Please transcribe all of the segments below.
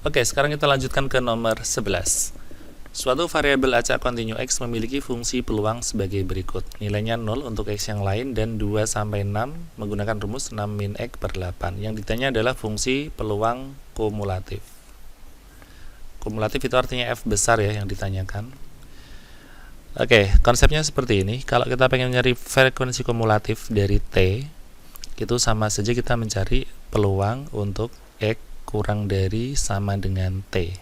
Oke, sekarang kita lanjutkan ke nomor 11. Suatu variabel acak kontinu X memiliki fungsi peluang sebagai berikut. Nilainya 0 untuk X yang lain dan 2 sampai 6 menggunakan rumus 6 min X per 8. Yang ditanya adalah fungsi peluang kumulatif. Kumulatif itu artinya F besar ya yang ditanyakan. Oke, konsepnya seperti ini. Kalau kita pengen nyari frekuensi kumulatif dari T, itu sama saja kita mencari peluang untuk X kurang dari sama dengan T.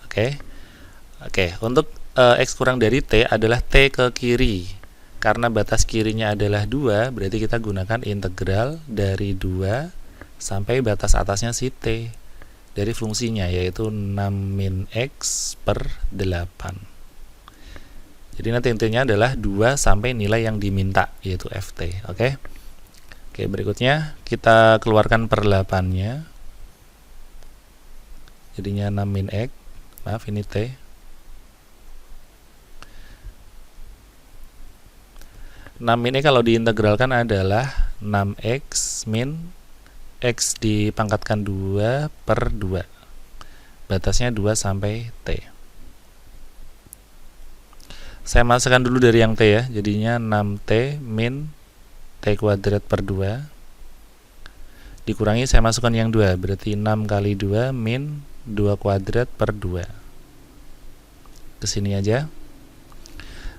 Oke, untuk X kurang dari T adalah T ke kiri. Karena batas kirinya adalah 2, berarti kita gunakan integral dari 2 sampai batas atasnya si T dari fungsinya, yaitu 6 min X per 8. Jadi nanti intinya adalah 2 sampai nilai yang diminta, yaitu Ft. Oke, berikutnya kita keluarkan per 8-nya. Jadinya 6 min X, maaf ini T. 6 ini kalau diintegralkan adalah 6x min x dipangkatkan 2 per 2. Batasnya 2 sampai T. Saya masukkan dulu dari yang T ya. Jadinya 6T min T kuadrat per 2. Dikurangi saya masukkan yang 2. Berarti 6 kali 2 min 2 kuadrat per 2. Kesini aja.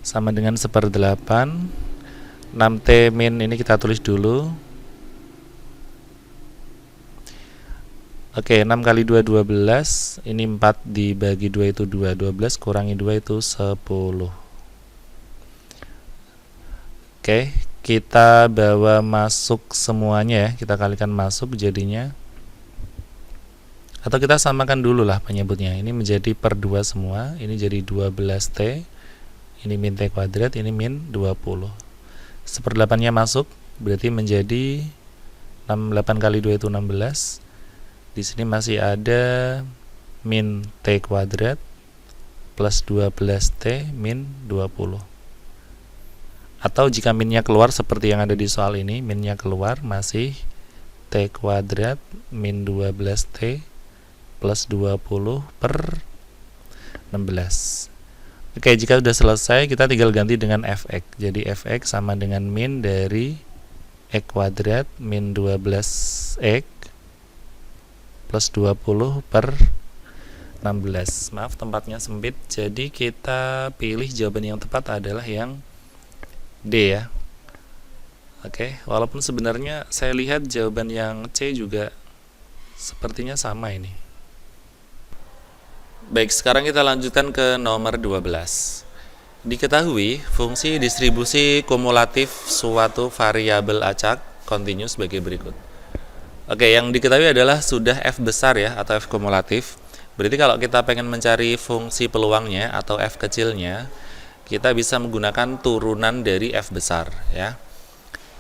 Sama dengan 1/8. 6T min ini kita tulis dulu. Oke, 6 kali 2 12. Ini 4 dibagi 2 itu 2. 12 kurangi 2 itu 10. Oke, kita bawa masuk semuanya ya. Kita kalikan masuk jadinya. Atau kita samakan dulu lah penyebutnya. Ini menjadi per 2 semua. Ini jadi 12T. Ini min T kuadrat, ini min 20. 1/8-nya masuk, berarti menjadi 8 kali 2 itu 16. Di sini masih ada min T kuadrat plus 12T min 20. Atau jika minnya keluar seperti yang ada di soal ini, minnya keluar masih T kuadrat min 12T plus 20 per 16. Oke, jika sudah selesai, kita tinggal ganti dengan fx. Jadi fx sama dengan min dari x kuadrat min 12x plus 20 per 16. Maaf, tempatnya sempit. Jadi kita pilih jawaban yang tepat adalah yang D ya. Oke, walaupun sebenarnya saya lihat jawaban yang C juga sepertinya sama ini. Baik, sekarang kita lanjutkan ke nomor 12. Diketahui fungsi distribusi kumulatif suatu variabel acak kontinu sebagai berikut. Oke, yang diketahui adalah sudah F besar ya, atau F kumulatif. Berarti kalau kita pengen mencari fungsi peluangnya atau F kecilnya, kita bisa menggunakan turunan dari F besar ya.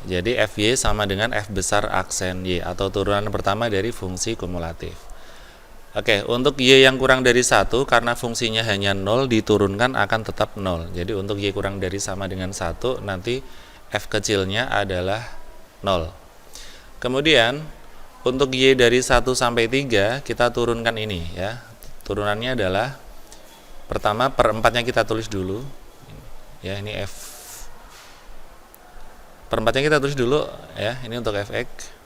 Jadi Fy sama dengan F besar aksen Y, atau turunan pertama dari fungsi kumulatif. Oke, untuk Y yang kurang dari 1, karena fungsinya hanya 0, diturunkan akan tetap 0. Jadi untuk Y kurang dari sama dengan 1, nanti F kecilnya adalah 0. Kemudian untuk Y dari 1 sampai 3, kita turunkan ini ya. Turunannya adalah, pertama per 4-nya kita tulis dulu. Ya, ini F. Per 4-nya kita tulis dulu ya, ini untuk Fx.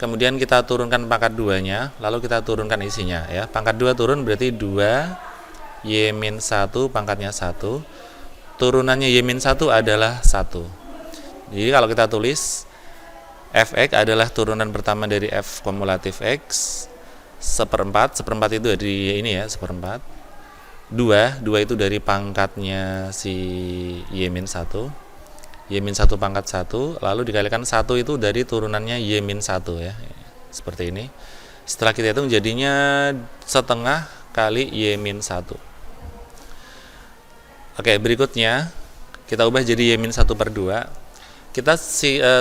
Kemudian kita turunkan pangkat 2-nya, lalu kita turunkan isinya ya. Pangkat 2 turun berarti 2 Y-1 pangkatnya 1. Turunannya Y-1 adalah 1. Jadi kalau kita tulis Fx adalah turunan pertama dari F kumulatif X 1/4. 1/4 itu dari ini ya, 1/4. 2 itu dari pangkatnya si Y-1. Y-1 pangkat 1, lalu dikalikan 1 itu dari turunannya Y-1 ya. Seperti ini. Setelah kita hitung jadinya setengah kali Y-1. Oke, berikutnya kita ubah jadi Y-1 per 2. Kita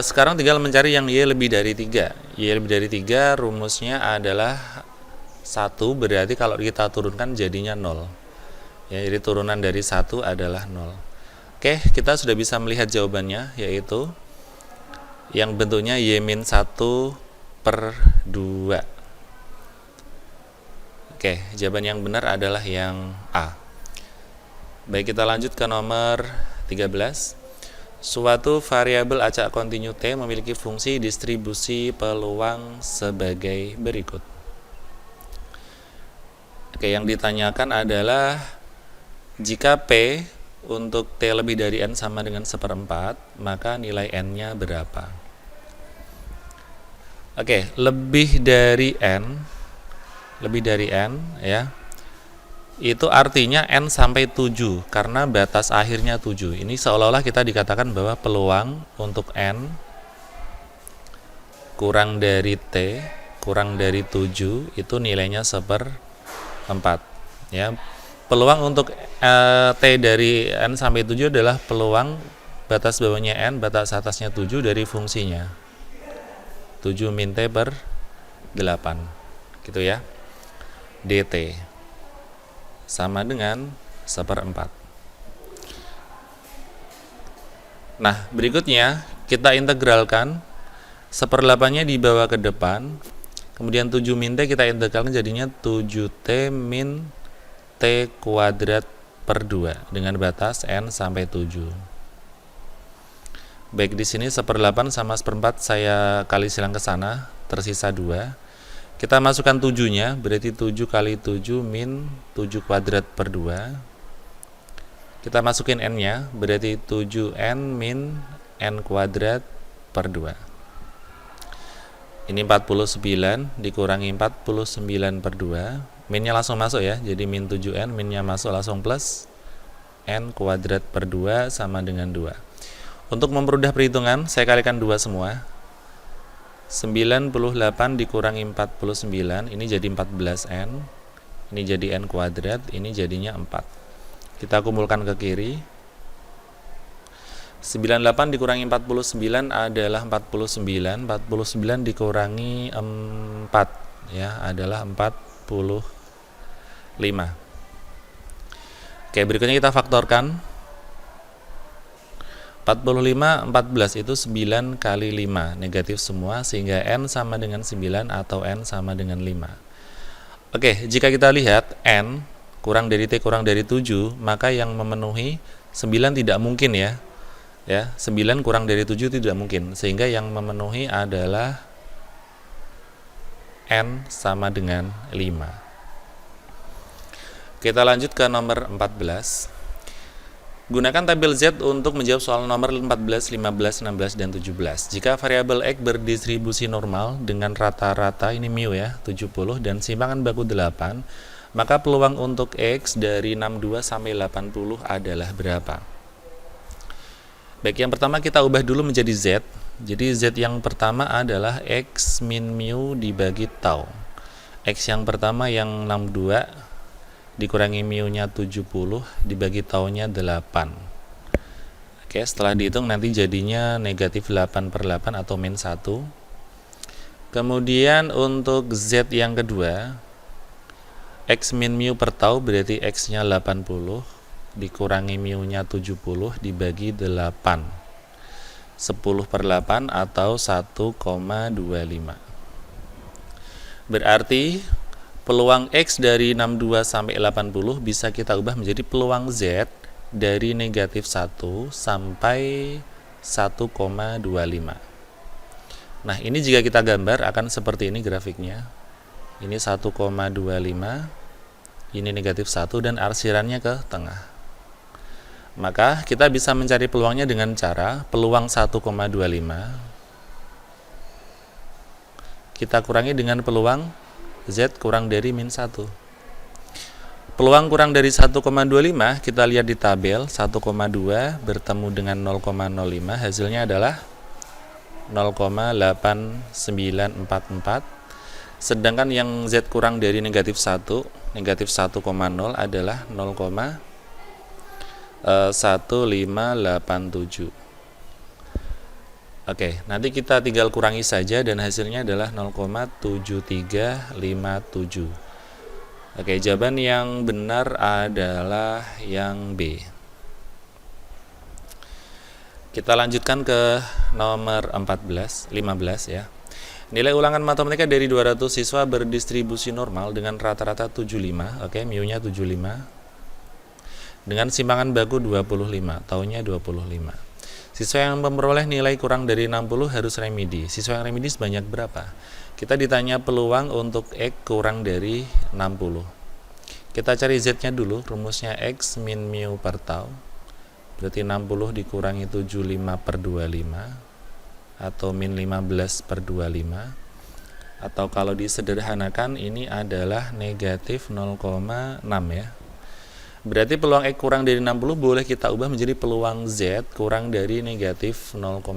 sekarang tinggal mencari yang Y lebih dari 3. Y lebih dari 3 rumusnya adalah 1, berarti kalau kita turunkan jadinya 0. Ya, jadi turunan dari 1 adalah 0. Oke, kita sudah bisa melihat jawabannya, yaitu yang bentuknya Y-1 per 2. Oke, jawaban yang benar adalah yang A. Baik, kita lanjut ke nomor 13. Suatu variabel acak kontinu T memiliki fungsi distribusi peluang sebagai berikut. Oke, yang ditanyakan adalah jika P untuk T lebih dari N sama dengan 1/4, maka nilai N-nya berapa? Oke, lebih dari N ya, itu artinya N sampai 7 karena batas akhirnya 7. Ini seolah-olah kita dikatakan bahwa peluang untuk N kurang dari T kurang dari 7 itu nilainya 1/4 ya. Peluang untuk T dari N sampai 7 adalah peluang batas bawahnya N, batas atasnya 7 dari fungsinya 7 min T per 8 gitu ya, dt sama dengan 1/4. Nah, berikutnya kita integralkan 1/8-nya dibawa ke depan, kemudian 7 min T kita integralkan jadinya 7T min T kuadrat per 2 dengan batas N sampai 7. Baik, di sini 1/8 sama 1/4 saya kali silang ke sana, tersisa 2. Kita masukkan 7-nya, berarti 7 kali 7 min 7 kuadrat per 2. Kita masukin N-nya, berarti 7N min N kuadrat per 2. Ini 49 dikurangi 49 per 2. Min-nya langsung masuk ya, jadi min 7N, min-nya masuk langsung plus N kuadrat per 2 sama dengan 2. Untuk mempermudah perhitungan, saya kalikan 2 semua. 98 dikurangi 49, ini jadi 14N, ini jadi N kuadrat, ini jadinya 4. Kita kumpulkan ke kiri. 98 dikurangi 49 adalah 49, 49 dikurangi 4 ya adalah 45. Oke, berikutnya kita faktorkan. 45, 14 itu 9 kali 5, negatif semua, sehingga N sama dengan 9 atau N sama dengan 5. Oke, jika kita lihat N kurang dari T kurang dari 7, maka yang memenuhi 9 tidak mungkin ya. 9 kurang dari 7 tidak mungkin, sehingga yang memenuhi adalah N sama dengan 5. Kita lanjut ke nomor 14. Gunakan tabel Z untuk menjawab soal nomor 14, 15, 16, dan 17. Jika variabel X berdistribusi normal dengan rata-rata ini mu ya, 70 dan simpangan baku 8, maka peluang untuk X dari 62 sampai 80 adalah berapa? Baik, yang pertama kita ubah dulu menjadi Z. Jadi Z yang pertama adalah X min mu dibagi tau. X yang pertama yang 62 dikurangi mu-nya 70 dibagi tau-nya 8. Oke, setelah dihitung nanti jadinya negatif 8/8 atau min 1. Kemudian untuk Z yang kedua, X min mu per tau berarti X-nya 80 dikurangi mu-nya 70 dibagi 8. 10/8 atau 1,25. Berarti peluang X dari 62 sampai 80 bisa kita ubah menjadi peluang Z dari negatif 1 sampai 1,25. Nah, ini jika kita gambar akan seperti ini grafiknya. Ini 1,25, ini negatif 1 dan arsirannya ke tengah. Maka kita bisa mencari peluangnya dengan cara peluang 1,25 kita kurangi dengan peluang Z kurang dari min 1. Peluang kurang dari 1,25 kita lihat di tabel, 1,2 bertemu dengan 0,05, hasilnya adalah 0,8944. Sedangkan yang Z kurang dari negatif 1, negatif 1,0 adalah 0,1587. Oke, nanti kita tinggal kurangi saja dan hasilnya adalah 0,7357. Oke, jawaban yang benar adalah yang B. Kita lanjutkan ke nomor 15 ya. Nilai ulangan matematika dari 200 siswa berdistribusi normal dengan rata-rata 75, oke, mu-nya 75. Dengan simpangan baku 25, tahunnya 25. Siswa yang memperoleh nilai kurang dari 60 harus remedi. Siswa yang remedi sebanyak berapa? Kita ditanya peluang untuk X kurang dari 60. Kita cari Z-nya dulu, rumusnya X min mu per tau. Berarti 60 dikurangi 75 per 25, atau min 15 per 25. Atau kalau disederhanakan ini adalah negatif 0,6 ya. Berarti peluang X kurang dari 60 boleh kita ubah menjadi peluang Z kurang dari negatif 0,6.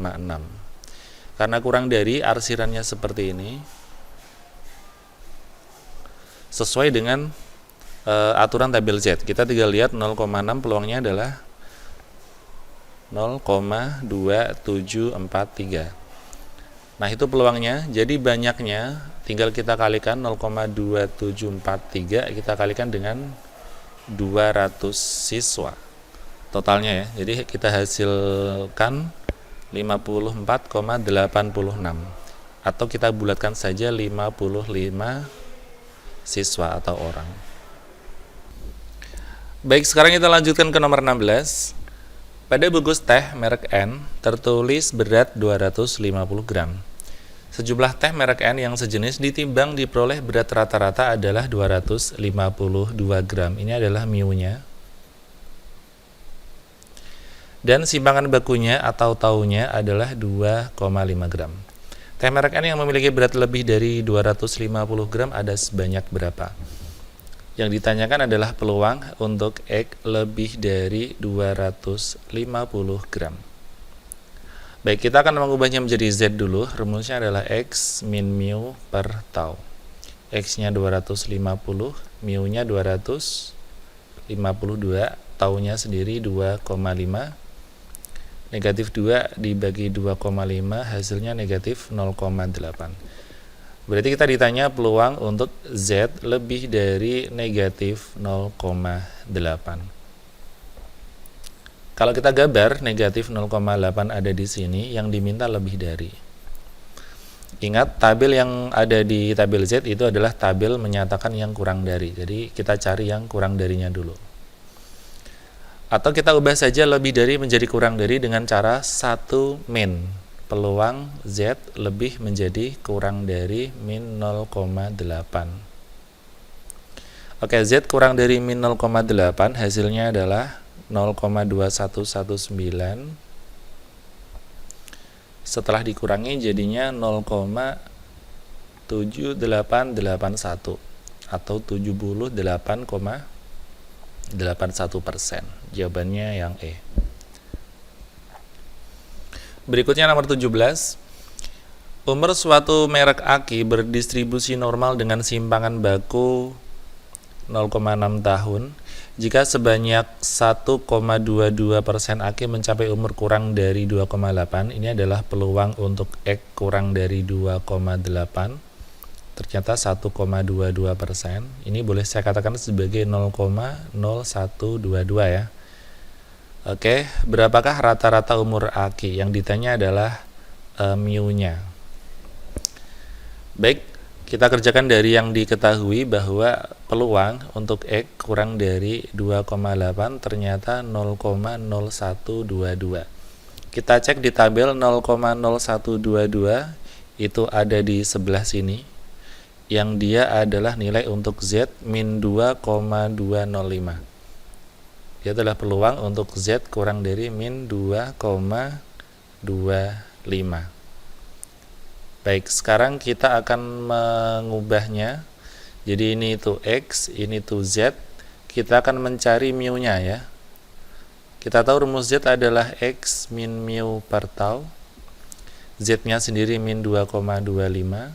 Karena kurang dari, arsirannya seperti ini. Sesuai dengan aturan tabel Z. Kita tinggal lihat 0,6 peluangnya adalah 0,2743. Nah, itu peluangnya. Jadi banyaknya tinggal kita kalikan 0,2743, kita kalikan dengan 200 siswa totalnya ya. Jadi kita hasilkan 54,86, atau kita bulatkan saja 55 siswa atau orang. Baik, sekarang kita lanjutkan ke nomor 16. Pada bungkus teh merek N tertulis berat 250 gram. Sejumlah teh merek N yang sejenis ditimbang diperoleh berat rata-rata adalah 252 gram. Ini adalah mu-nya. Dan simpangan bakunya atau taunya adalah 2,5 gram. Teh merek N yang memiliki berat lebih dari 250 gram ada sebanyak berapa? Yang ditanyakan adalah peluang untuk X lebih dari 250 gram. Baik, kita akan mengubahnya menjadi Z dulu. Rumusnya adalah X min mu per tau. X-nya 250, mu-nya 252, taunya sendiri 2,5. Negatif 2 dibagi 2,5, hasilnya negatif 0,8. Berarti kita ditanya peluang untuk Z lebih dari negatif 0,8. Kalau kita gambar, negatif 0,8 ada di sini, yang diminta lebih dari. Ingat, tabel yang ada di tabel Z itu adalah tabel menyatakan yang kurang dari. Jadi kita cari yang kurang darinya dulu. Atau kita ubah saja lebih dari menjadi kurang dari dengan cara 1 min. Peluang Z lebih menjadi kurang dari min 0,8. Oke, Z kurang dari min 0,8, hasilnya adalah 0,2119. Setelah dikurangi jadinya 0,7881 atau 78,81%. Jawabannya yang E. Berikutnya nomor 17. Umur suatu merek aki berdistribusi normal dengan simpangan baku 0,6 tahun. Jika sebanyak 1,22% aki mencapai umur kurang dari 2,8, ini adalah peluang untuk X kurang dari 2,8. Ternyata 1,22%. Ini boleh saya katakan sebagai 0,0122 ya. Oke, berapakah rata-rata umur aki? Yang ditanya adalah mu-nya. Baik, kita kerjakan dari yang diketahui bahwa peluang untuk X kurang dari 2,8 ternyata 0,0122. Kita cek di tabel 0,0122 itu ada di sebelah sini. Yang dia adalah nilai untuk Z min 2,205. Dia adalah peluang untuk Z kurang dari min 2,25. Baik, sekarang kita akan mengubahnya. Jadi ini itu X, ini itu Z. Kita akan mencari mu-nya ya. Kita tahu rumus Z adalah X min mu per tau. Z-nya sendiri min 2,25.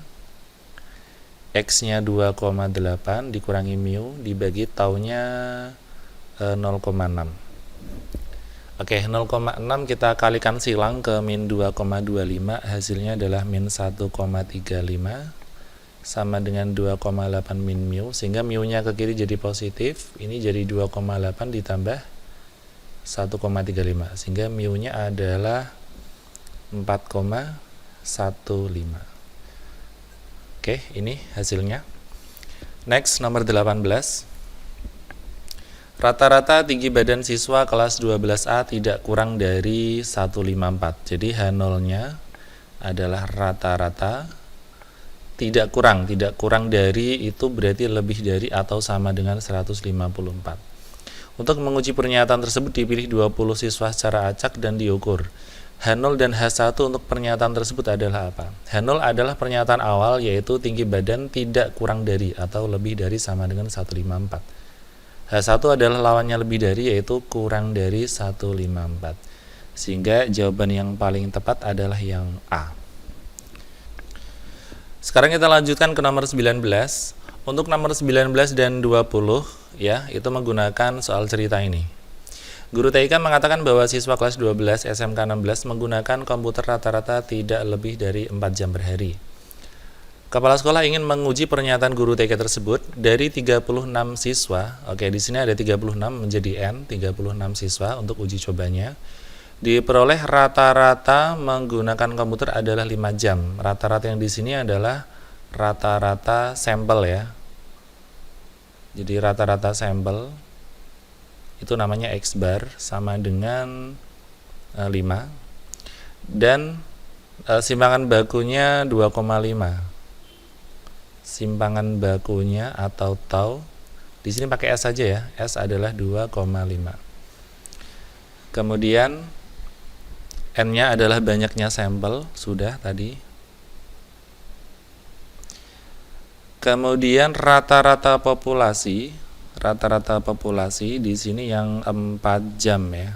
X-nya 2,8 dikurangi mu dibagi taunya 0,6. Oke, 0,6 kita kalikan silang ke min 2,25, hasilnya adalah min 1,35 sama dengan 2,8 min mu, sehingga mu-nya ke kiri jadi positif. Ini jadi 2,8 ditambah 1,35, sehingga mu-nya adalah 4,15. Oke, ini hasilnya. Next, nomor 18. Rata-rata tinggi badan siswa kelas 12A tidak kurang dari 154. Jadi H0-nya adalah rata-rata, tidak kurang dari itu berarti lebih dari atau sama dengan 154. Untuk menguji pernyataan tersebut dipilih 20 siswa secara acak dan diukur. H0 dan H1 untuk pernyataan tersebut adalah apa? H0 adalah pernyataan awal, yaitu tinggi badan tidak kurang dari atau lebih dari sama dengan 154. H1 adalah lawannya lebih dari, yaitu kurang dari 154. Sehingga jawaban yang paling tepat adalah yang A. Sekarang kita lanjutkan ke nomor 19. Untuk nomor 19 dan 20 ya, itu menggunakan soal cerita ini. Guru TIK mengatakan bahwa siswa kelas 12 SMK 16 menggunakan komputer rata-rata tidak lebih dari 4 jam per hari. Kepala sekolah ingin menguji pernyataan guru TK tersebut dari 36 siswa. Oke, di sini ada 36 menjadi N, 36 siswa untuk uji cobanya. Diperoleh rata-rata menggunakan komputer adalah 5 jam. Rata-rata yang di sini adalah rata-rata sampel ya. Jadi rata-rata sampel itu namanya X bar sama dengan 5. Dan simpangan bakunya 2,5. Simpangan bakunya atau tau di sini pakai S saja ya, S adalah 2,5. Kemudian N-nya adalah banyaknya sampel, sudah tadi. Kemudian rata-rata populasi di sini yang 4 jam ya.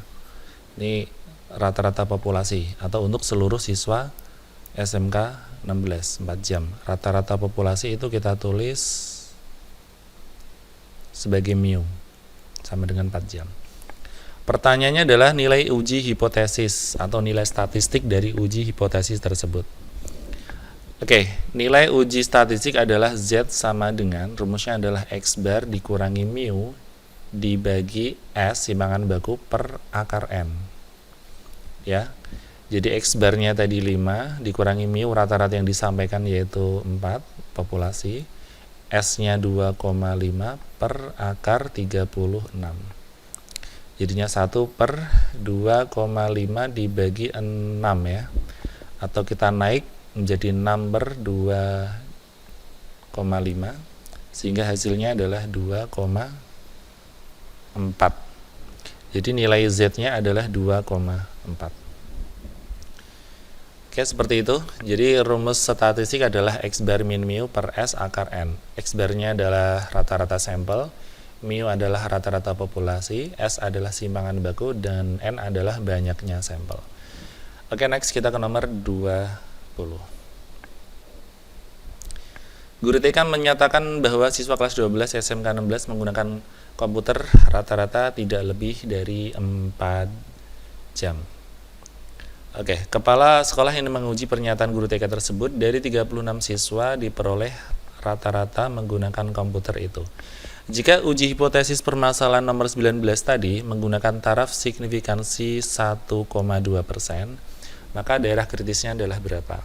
Ini rata-rata populasi atau untuk seluruh siswa SMK 16, 4 jam. Rata-rata populasi itu kita tulis sebagai mu, sama dengan 4 jam. Pertanyaannya adalah nilai uji hipotesis atau nilai statistik dari uji hipotesis tersebut. Oke, nilai uji statistik adalah Z sama dengan, rumusnya adalah X bar dikurangi mu dibagi S simpangan baku per akar N. Ya. Jadi X barnya tadi 5 dikurangi mu rata-rata yang disampaikan yaitu 4 populasi. S-nya 2,5 per akar 36. Jadinya 1 per 2,5 dibagi 6 ya. Atau kita naik menjadi 6 per 2,5 sehingga hasilnya adalah 2,4. Jadi nilai Z-nya adalah 2,4. Oke, seperti itu. Jadi rumus statistik adalah X bar min mu per S akar N. X barnya adalah rata-rata sampel, mu adalah rata-rata populasi, S adalah simpangan baku, dan N adalah banyaknya sampel. Oke, next kita ke nomor 20. Guru TK menyatakan bahwa siswa kelas 12 SMK 16 menggunakan komputer rata-rata tidak lebih dari 4 jam. Oke, kepala sekolah yang menguji pernyataan guru TK tersebut dari 36 siswa diperoleh rata-rata menggunakan komputer itu. Jika uji hipotesis permasalahan nomor 19 tadi menggunakan taraf signifikansi 1,2%, maka daerah kritisnya adalah berapa?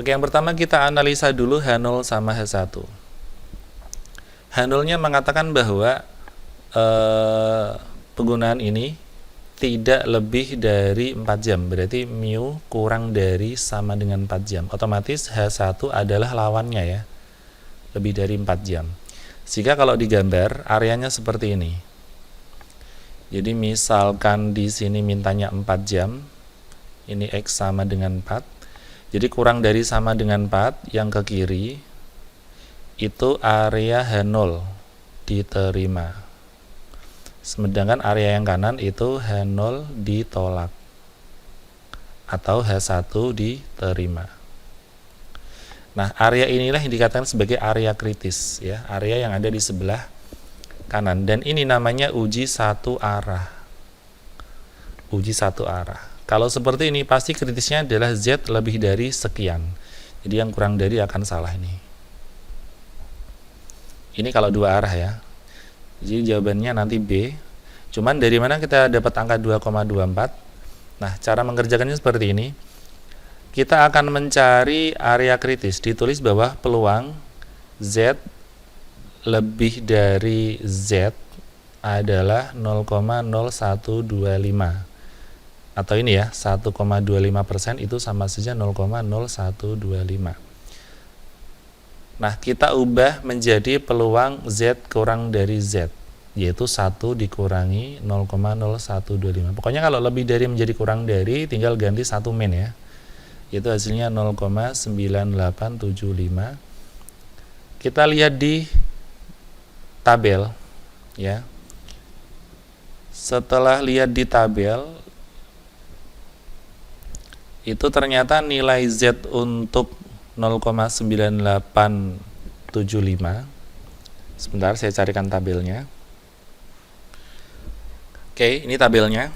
Oke, yang pertama kita analisa dulu H0 sama H1. H0-nya mengatakan bahwa penggunaan ini tidak lebih dari 4 jam, berarti mu kurang dari sama dengan 4 jam. Otomatis H1 adalah lawannya ya, lebih dari 4 jam. Sehingga kalau digambar areanya seperti ini. Jadi misalkan di sini mintanya 4 jam, ini X sama dengan 4. Jadi kurang dari sama dengan 4 yang ke kiri itu area H0 diterima. Sedangkan area yang kanan itu H0 ditolak atau H1 diterima. Nah, area inilah yang dikatakan sebagai area kritis ya, area yang ada di sebelah kanan, dan ini namanya uji satu arah. Uji satu arah. Kalau seperti ini pasti kritisnya adalah Z lebih dari sekian. Jadi yang kurang dari akan salah ini. Ini kalau dua arah ya. Jadi jawabannya nanti B. Cuman dari mana kita dapat angka 2,24? Nah, cara mengerjakannya seperti ini. kita akan mencari area kritis. Ditulis bawah peluang Z lebih dari Z adalah 0,0125. Atau ini ya, 1,25% itu sama saja 0,0125. Nah, kita ubah menjadi peluang Z kurang dari Z, yaitu 1 dikurangi 0,0125. Pokoknya kalau lebih dari menjadi kurang dari, tinggal ganti 1 min ya. Itu hasilnya 0,9875. Kita lihat di tabel ya. Setelah lihat di tabel, itu ternyata nilai Z untuk 0,9875. Sebentar, saya carikan tabelnya. Oke, ini tabelnya.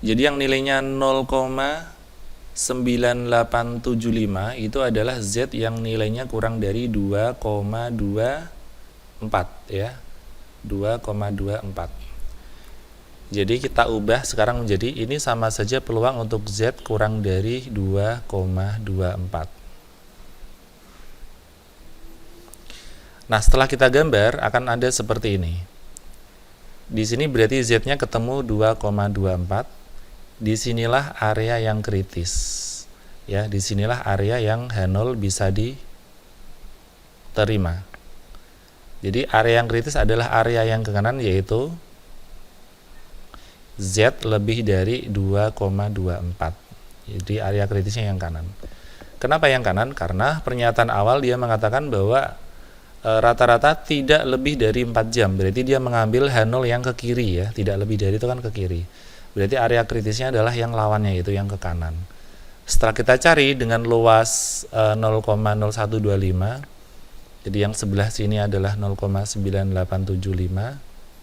Jadi yang nilainya 0,9875 itu adalah Z yang nilainya kurang dari 2,24 ya. 2,24. Jadi kita ubah sekarang menjadi ini sama saja peluang untuk Z kurang dari 2,24. Nah, setelah kita gambar akan ada seperti ini. Di sini berarti Z-nya ketemu 2,24. Disinilah area yang kritis. Ya, disinilah area yang H0 bisa diterima. Jadi area yang kritis adalah area yang ke kanan, yaitu Z lebih dari 2,24. Jadi area kritisnya yang kanan. Kenapa yang kanan? Karena pernyataan awal dia mengatakan bahwa rata-rata tidak lebih dari 4 jam. Berarti dia mengambil H0 yang ke kiri ya, tidak lebih dari itu kan ke kiri. Berarti area kritisnya adalah yang lawannya, yaitu yang ke kanan. Setelah kita cari dengan luas 0,0125, jadi yang sebelah sini adalah 0,9875,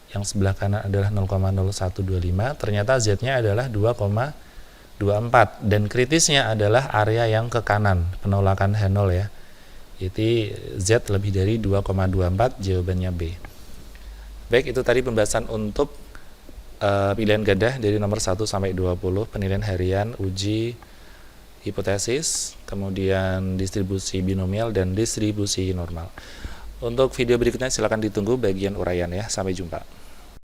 yang sebelah kanan adalah 0,0125, ternyata Z-nya adalah 2,24 dan kritisnya adalah area yang ke kanan, penolakan H0 ya. Jadi Z lebih dari 2,24, jawabannya B. Baik, itu tadi pembahasan untuk pilihan ganda dari nomor 1 sampai 20, penilaian harian, uji hipotesis, kemudian distribusi binomial dan distribusi normal. Untuk video berikutnya silakan ditunggu bagian uraian ya. Sampai jumpa.